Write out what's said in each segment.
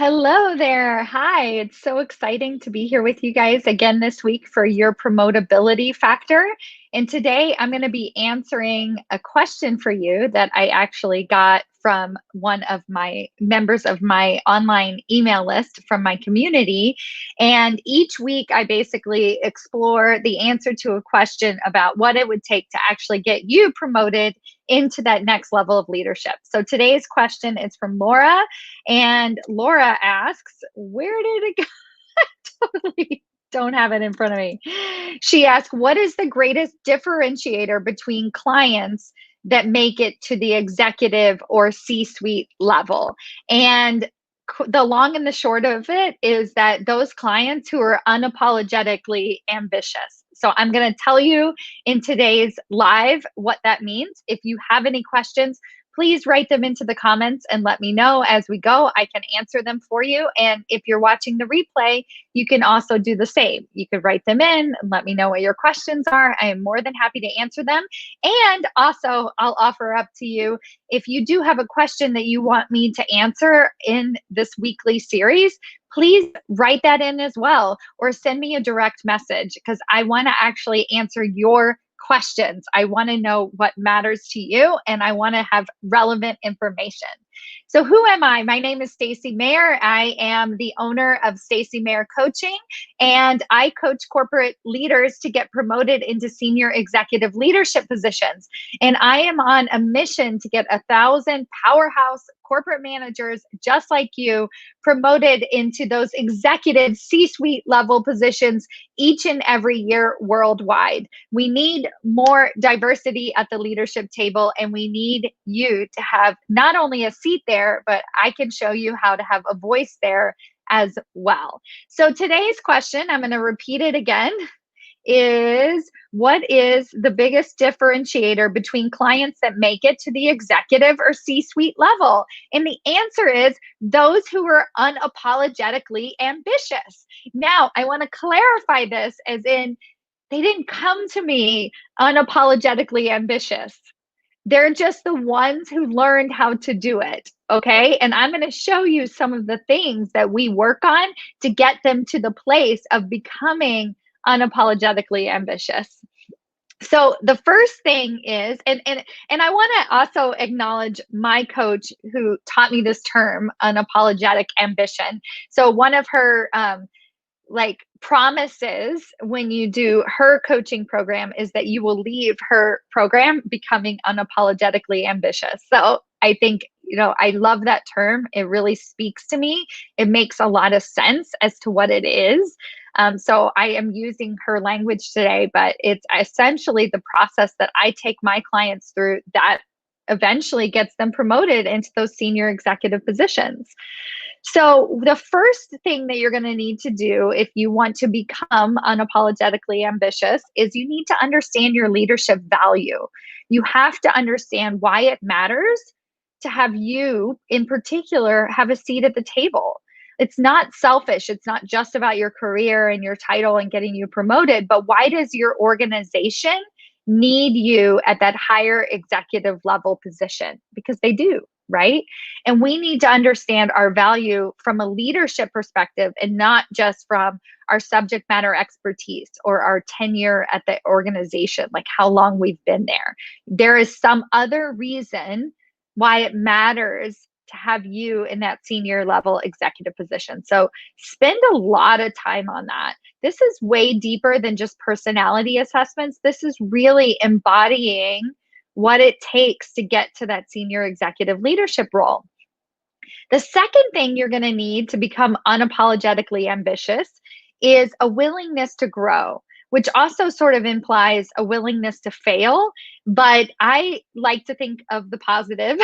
Hello there. Hi. It's so exciting to be here with you guys again this week for your promotability factor. And today I'm going to be answering a question for you that I actually got from one of my members of my online email list from my community. And each week I basically explore the answer to a question about what it would take to actually get you promoted into that next level of leadership. So today's question is from Laura. And Laura asks, where did it go? Totally don't have it in front of me. She asks, what is the greatest differentiator between clients that make it to the executive or C-suite level? And the long and the short of it is that those clients who are unapologetically ambitious. So I'm going to tell you in today's live what that means. If you have any questions, please write them into the comments and let me know as we go. I can answer them for you. And if you're watching the replay, you can also do the same. You could write them in and let me know what your questions are. I am more than happy to answer them. And also, I'll offer up to you, if you do have a question that you want me to answer in this weekly series, please write that in as well, or send me a direct message because I want to actually answer your questions. I want to know what matters to you and I want to have relevant information. So who am I? My name is Stacy Mayer. I am the owner of Stacy Mayer Coaching, and I coach corporate leaders to get promoted into senior executive leadership positions. And I am on a mission to get 1,000 powerhouse corporate managers just like you promoted into those executive C-suite level positions each and every year worldwide. We need more diversity at the leadership table, and we need you to have not only a seat there, but I can show you how to have a voice there as well. So today's question, I'm going to repeat it again, is what is the biggest differentiator between clients that make it to the executive or C-suite level? And the answer is those who are unapologetically ambitious. Now, I want to clarify this as in they didn't come to me unapologetically ambitious. They're just the ones who learned how to do it. Okay. And I'm going to show you some of the things that we work on to get them to the place of becoming unapologetically ambitious. So the first thing is, and I want to also acknowledge my coach who taught me this term, unapologetic ambition. So one of her promises when you do her coaching program is that you will leave her program becoming unapologetically ambitious. So I think, I love that term. It really speaks to me. It makes a lot of sense as to what it is. So I am using her language today, but it's essentially the process that I take my clients through that eventually gets them promoted into those senior executive positions. So the first thing that you're going to need to do if you want to become unapologetically ambitious is you need to understand your leadership value. You have to understand why it matters to have you in particular have a seat at the table. It's not selfish. It's not just about your career and your title and getting you promoted, but why does your organization need you at that higher executive level position? Because they do. Right? And we need to understand our value from a leadership perspective and not just from our subject matter expertise or our tenure at the organization, like how long we've been there. There is some other reason why it matters to have you in that senior level executive position. So spend a lot of time on that. This is way deeper than just personality assessments. This is really embodying what it takes to get to that senior executive leadership role. The second thing you're going to need to become unapologetically ambitious is a willingness to grow, which also sort of implies a willingness to fail. But I like to think of the positive.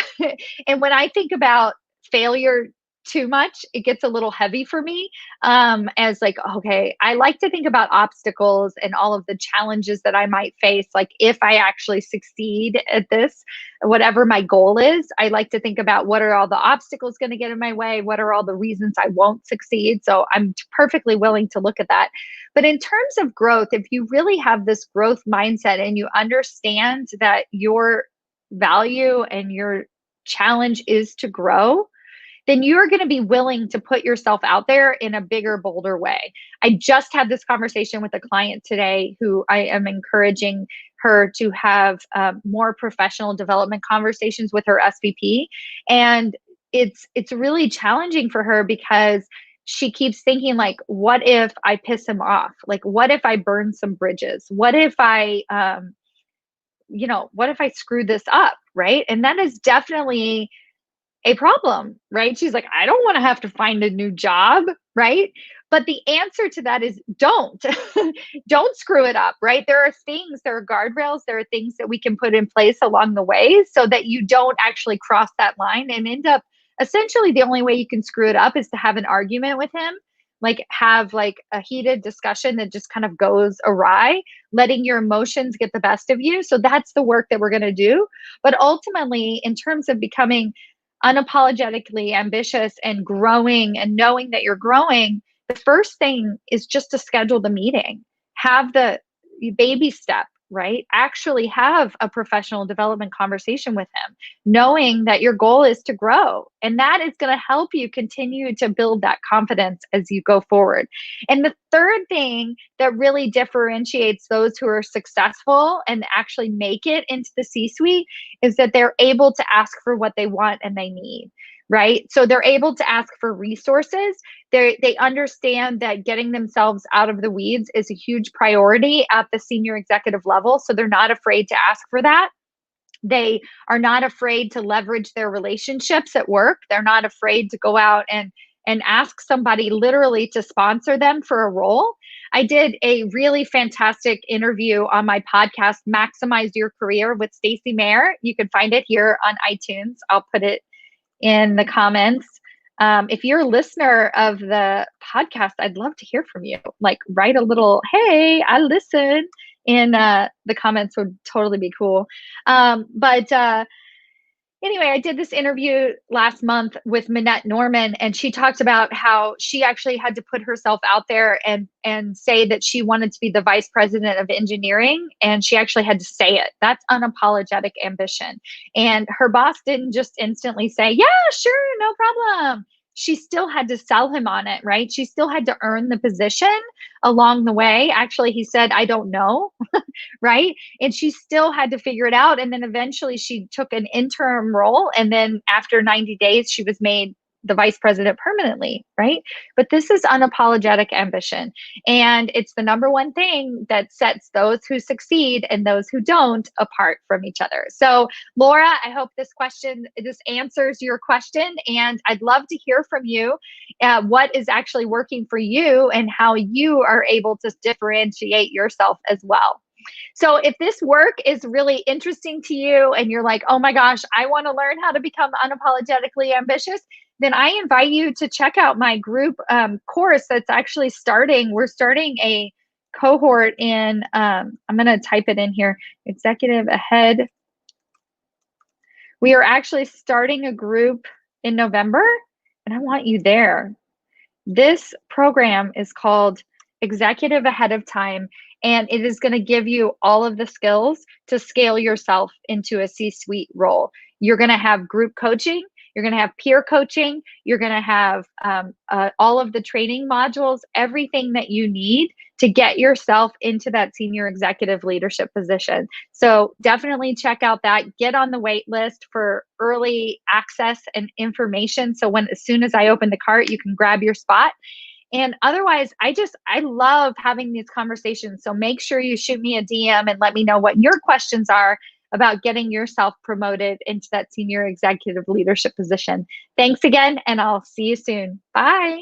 And when I think about failure too much, it gets a little heavy for me. As like, okay, I like to think about obstacles and all of the challenges that I might face. Like if I actually succeed at this, whatever my goal is, I like to think about what are all the obstacles going to get in my way? What are all the reasons I won't succeed? So I'm perfectly willing to look at that. But in terms of growth, if you really have this growth mindset and you understand that your value and your challenge is to grow, then you're going to be willing to put yourself out there in a bigger, bolder way. I just had this conversation with a client today who I am encouraging her to have more professional development conversations with her SVP. And it's really challenging for her because she keeps thinking like, what if I piss him off? Like, what if I burn some bridges? What if I, what if I screw this up? Right. And that is definitely a problem, right? She's like, I don't want to have to find a new job, right? But the answer to that is don't. Don't screw it up, right? There are guardrails, there are things that we can put in place along the way so that you don't actually cross that line and end up essentially the only way you can screw it up is to have an argument with him, like have like a heated discussion that just kind of goes awry, letting your emotions get the best of you. So that's the work that we're going to do. But ultimately, in terms of becoming unapologetically ambitious and growing and knowing that you're growing, the first thing is just to schedule the meeting. Have the baby step, right? Actually have a professional development conversation with him, knowing that your goal is to grow. And that is going to help you continue to build that confidence as you go forward. And the third thing that really differentiates those who are successful and actually make it into the C-suite is that they're able to ask for what they want and they need, right? So they're able to ask for resources. They understand that getting themselves out of the weeds is a huge priority at the senior executive level. So they're not afraid to ask for that. They are not afraid to leverage their relationships at work. They're not afraid to go out and ask somebody literally to sponsor them for a role. I did a really fantastic interview on my podcast, Maximize Your Career with Stacey Mayer. You can find it here on iTunes. I'll put it in the comments. If you're a listener of the podcast, I'd love to hear from you. Like write a little, hey, I listen in the comments would totally be cool. But anyway, I did this interview last month with Minette Norman, and she talked about how she actually had to put herself out there and say that she wanted to be the vice president of engineering, and she actually had to say it. That's unapologetic ambition. And her boss didn't just instantly say, yeah, sure, no problem. She still had to sell him on it, right? She still had to earn the position along the way. Actually, he said, I don't know, right? And she still had to figure it out. And then eventually she took an interim role. And then after 90 days, she was made the vice president permanently, right? But this is unapologetic ambition. And it's the number one thing that sets those who succeed and those who don't apart from each other. So Laura, I hope this answers your question. And I'd love to hear from you what is actually working for you and how you are able to differentiate yourself as well. So if this work is really interesting to you and you're like, oh my gosh, I want to learn how to become unapologetically ambitious, then I invite you to check out my group course that's actually starting. We're starting a cohort in, I'm going to type it in here, Executive Ahead. We are actually starting a group in November, and I want you there. This program is called Executive Ahead of Time, and it is going to give you all of the skills to scale yourself into a C-suite role. You're going to have group coaching. You're going to have peer coaching. You're going to have all of the training modules, everything that you need to get yourself into that senior executive leadership position. So definitely check out that. Get on the wait list for early access and information. So as soon as I open the cart, you can grab your spot. And otherwise, I love having these conversations. So make sure you shoot me a DM and let me know what your questions are about getting yourself promoted into that senior executive leadership position. Thanks again, and I'll see you soon. Bye.